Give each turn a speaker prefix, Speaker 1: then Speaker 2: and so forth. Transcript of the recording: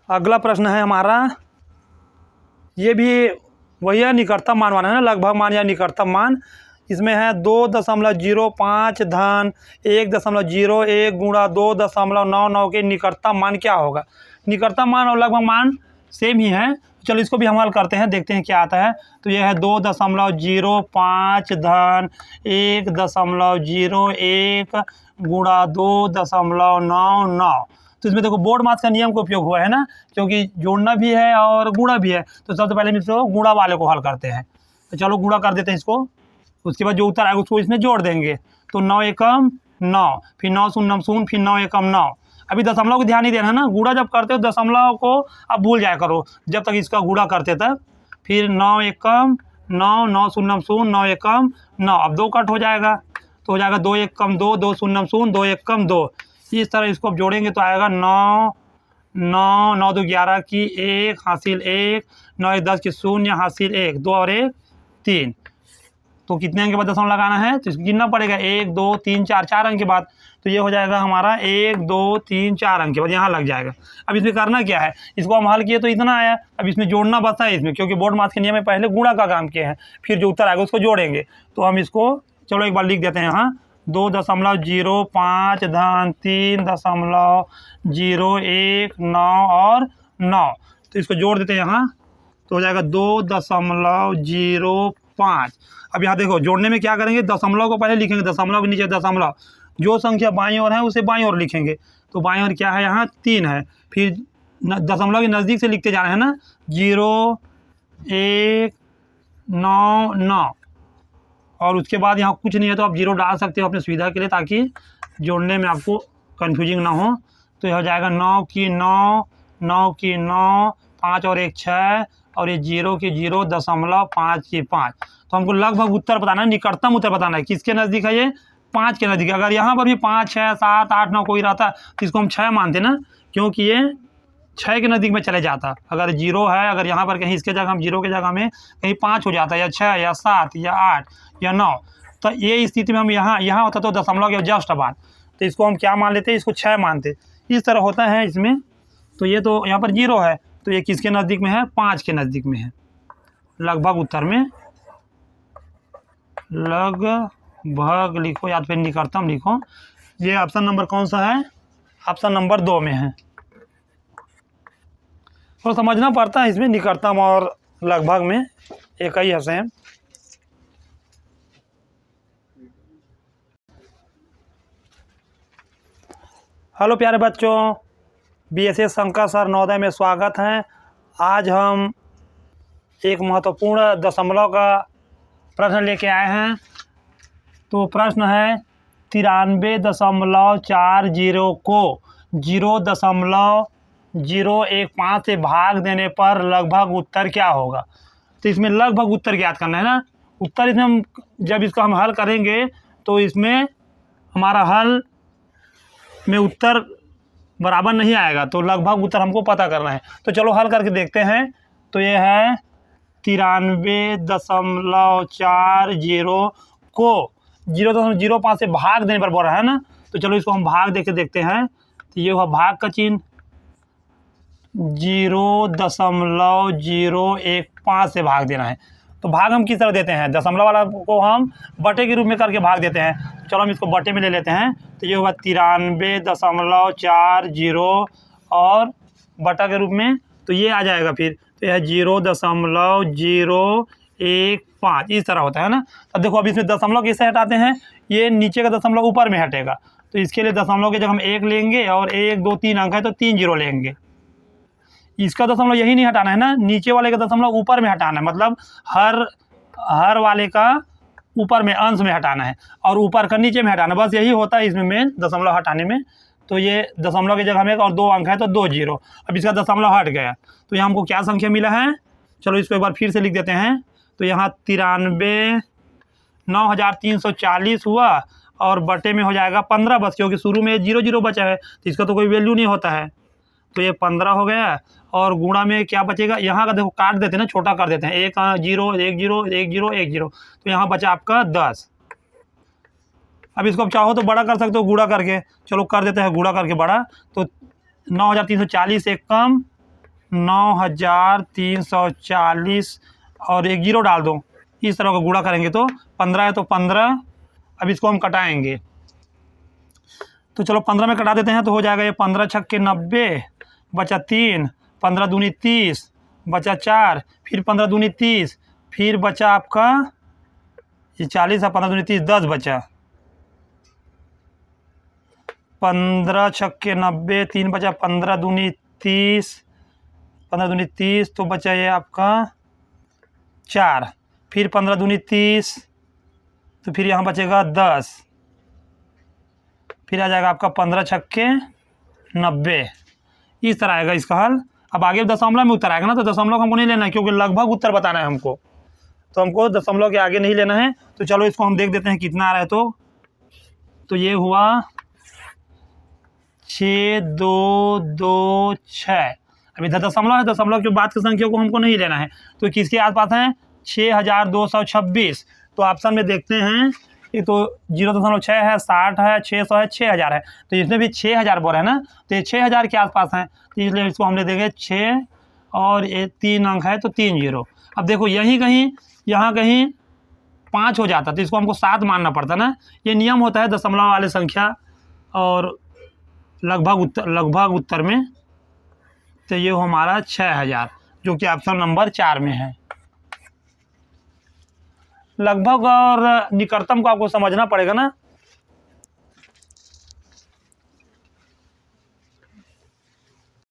Speaker 1: अगला प्रश्न है हमारा, ये भी वही है, निकटतम मान वाला है ना, लगभग मान या निकटतम मान। इसमें है 2.05 धन 1.01 गुणा 2.99 के निकटतम मान क्या होगा। निकटतम मान और लगभग मान सेम ही है। चलो इसको भी हम हल करते हैं, देखते हैं क्या आता है। तो यह है 2.05 धन 1.01 गुणा 2.99। तो इसमें देखो बोर्ड मास का नियम का उपयोग हुआ है ना, क्योंकि जोड़ना भी है और गुणा भी है। तो सबसे पहले हम इसको गुणा वाले को हल करते हैं। तो चलो गुणा कर देते हैं इसको, उसके बाद जो उत्तर आएगा उसको इसमें जोड़ देंगे। तो 9 एकम 9, फिर 9 शून्य 0, फिर 9 एकम 9। अभी दशमलव को ध्यान नहीं देना है ना, गुणा जब करते हो दशमलव को आप भूल जाया करो जब तक इसका गुणा करते तक। फिर 9 एकम 9, 9 शून्य 0, 9 एकम 9। अब 2 कट हो जाएगा तो हो जाएगा 2 एकम 2, 2 शून्य 0, 2 एकम 2। इस तरह इसको अब जोड़ेंगे तो आएगा 9 9 9 2 11 की 1 हासिल 1, 9 1 10 की 0 हासिल 1, 2 और 1 3। तो कितने अंक के बाद दशमलव लगाना है, तो इसको गिनना पड़ेगा 1 2 3 4, 4 अंक के बाद। तो ये हो जाएगा हमारा 1 2 3 4 अंक के बाद यहाँ लग जाएगा। अब इसमें करना क्या है, इसको हम हल किए तो इतना आया। अब इसमें जोड़ना बचा है इसमें, क्योंकि बोर्ड मास के नियम में पहले गुणा का काम किए हैं, फिर जो उत्तर आएगा उसको जोड़ेंगे। तो हम इसको चलो एक बार लिख देते हैं यहाँ, 2.05 धन 3.01 9 और 9। तो इसको जोड़ देते हैं यहाँ, तो हो जाएगा 2.05। अब यहाँ देखो जोड़ने में क्या करेंगे, दशमलव को पहले लिखेंगे, दशमलव के नीचे दशमलव, जो संख्या बाईं ओर है उसे बाईं ओर लिखेंगे। तो बाईं ओर क्या है, यहाँ 3 है। फिर दशमलव के नज़दीक से लिखते जाना है ना, 0 1 9 9। और उसके बाद यहाँ कुछ नहीं है तो आप 0 डाल सकते हो अपनी सुविधा के लिए, ताकि जोड़ने में आपको कन्फ्यूजिंग ना हो। तो यह हो जाएगा 9 की 9, 9 की 9, 5 और 1 6, और ये 0 की 0.5 की 5। तो हमको लगभग उत्तर बताना है, निकटतम उत्तर बताना है। किसके नज़दीक है, ये 5 के नज़दीक। अगर यहाँ पर भी 5 6 7 8 9 कोई रहता तो इसको हम 6 मानते ना, क्योंकि ये 6 के नज़दीक में चले जाता। अगर 0 है, अगर यहाँ पर कहीं इसके जगह हम 0 के जगह में कहीं 5 हो जाता, या 6 या 7 या 8 या 9, तो ये स्थिति में हम यहाँ होता तो दशमलव के जस्ट बाद, तो इसको हम क्या मान लेते, इसको 6 मानते। इस तरह होता है इसमें। तो ये तो यहाँ पर 0 है, तो ये किसके नज़दीक में है, 5 के नज़दीक में है। लगभग उत्तर में लगभग लिखो या फिर निकटतम लिखो। ये ऑप्शन नंबर कौन सा है, ऑप्शन नंबर 2 में है। तो समझना पड़ता है इसमें, निकटतम और लगभग में एक ही है सेम। हेलो प्यारे बच्चों, BSS शंकर सर नवोदय में स्वागत है। आज हम एक महत्वपूर्ण दशमलव का प्रश्न लेके आए हैं। तो प्रश्न है 93.40 को 0.015 से भाग देने पर लगभग उत्तर क्या होगा। तो इसमें लगभग उत्तर ज्ञात करना है ना। उत्तर इसमें हम जब इसको हम हल करेंगे तो इसमें हमारा हल में उत्तर बराबर नहीं आएगा, तो लगभग उत्तर हमको पता करना है। तो चलो हल करके देखते हैं। तो ये है 93.40 को 0.05 से भाग देने पर बोल रहा है ना। तो चलो इसको हम भाग देके देखते हैं। तो ये हुआ भाग का चिन्ह, 0.015 से भाग देना है। तो भाग हम किस तरह देते हैं, दशमलव वाला को हम बटे के रूप में करके भाग देते हैं। चलो हम इसको बटे में ले लेते हैं। तो ये होगा 93.40 और बटा के रूप में, तो ये आ जाएगा फिर। तो यह 0.015 इस तरह होता है ना। अब देखो अब इसमें दशमलव कैसे हटाते हैं, ये नीचे का दशमलव ऊपर में हटेगा। तो इसके लिए दशमलव के जगह हम 1 लेंगे, और 1 2 3 अंक है तो 3 0 लेंगे। इसका दशमलव यही नहीं हटाना है ना, नीचे वाले का दशमलव ऊपर में हटाना है। मतलब हर वाले का ऊपर में अंश में हटाना है, और ऊपर का नीचे में हटाना, बस यही होता है इसमें मेन दशमलव हटाने में। तो ये दशमलव की जगह में और 2 अंक है तो 2 0। अब इसका दशमलव हट गया, तो यहाँ हमको क्या संख्या मिला है। चलो इसको एक बार फिर से लिख देते हैं। तो यहाँ 93,9,340 हुआ, और बटे में हो जाएगा 15 बस, क्योंकि शुरू में 0 0 बचा है तो इसका तो कोई वैल्यू नहीं होता है। तो ये 15 हो गया, और गुणा में क्या बचेगा, यहाँ का देखो काट देते हैं ना, छोटा कर देते हैं। 1 0 1 0 1 0 1 0, तो यहाँ बचा आपका 10। अब इसको आप चाहो तो बड़ा कर सकते हो गुणा करके। चलो कर देते हैं गुणा करके बड़ा। तो 9,340 एक कम 9340 और एक जीरो डाल दो। इस तरह का गुणा करेंगे तो 15 है तो 15। अब इसको हम कटाएंगे तो चलो 15 में कटा देते हैं तो हो जाएगा ये 15 छक्के 90 बचा 3, 15 दूनी 30 बचा 4, फिर 15 दूनी 30, फिर बचा आपका ये 40 है, 15 दूनी 30 10 बचा, 15 छक्के 90, 3 बचा, 15 दूनी 30, 15 दूनी 30 तो बचा ये आपका 4, फिर 15 दूनी 30 तो फिर यहाँ बचेगा 10, फिर आ जाएगा आपका 15 छक्के 90। इस तरह आएगा इसका हल। अब आगे दशमलव में उत्तर आएगा ना, तो दशमलव हमको नहीं लेना है क्योंकि लगभग उत्तर बताना है हमको, तो हमको दशमलव के आगे नहीं लेना है। तो चलो इसको हम देख देते हैं कितना आ रहा है। तो ये हुआ 6226। अब इधर दशमलव है, दशमलव के बाद की संख्या को हमको नहीं लेना है, तो किसके आसपास है 6226। तो ऑप्शन में देखते हैं, ये तो 0.6 है, 60 है, 600 है, 6000 है, तो इसमें भी 6000 बोल रहे हैं ना, तो ये 6000 के आसपास है, तो इसलिए इसको हम ले देंगे 6 और ये 3 अंक है तो 3 जीरो। अब देखो यहीं कहीं यहाँ कहीं 5 हो जाता तो इसको हमको 7 मानना पड़ता ना, ये नियम होता है दशमलव वाले संख्या और लगभग उत्तर में। तो ये हमारा 6000 जो कि ऑप्शन नंबर 4 में है। लगभग और निकटतम को आपको समझना पड़ेगा ना।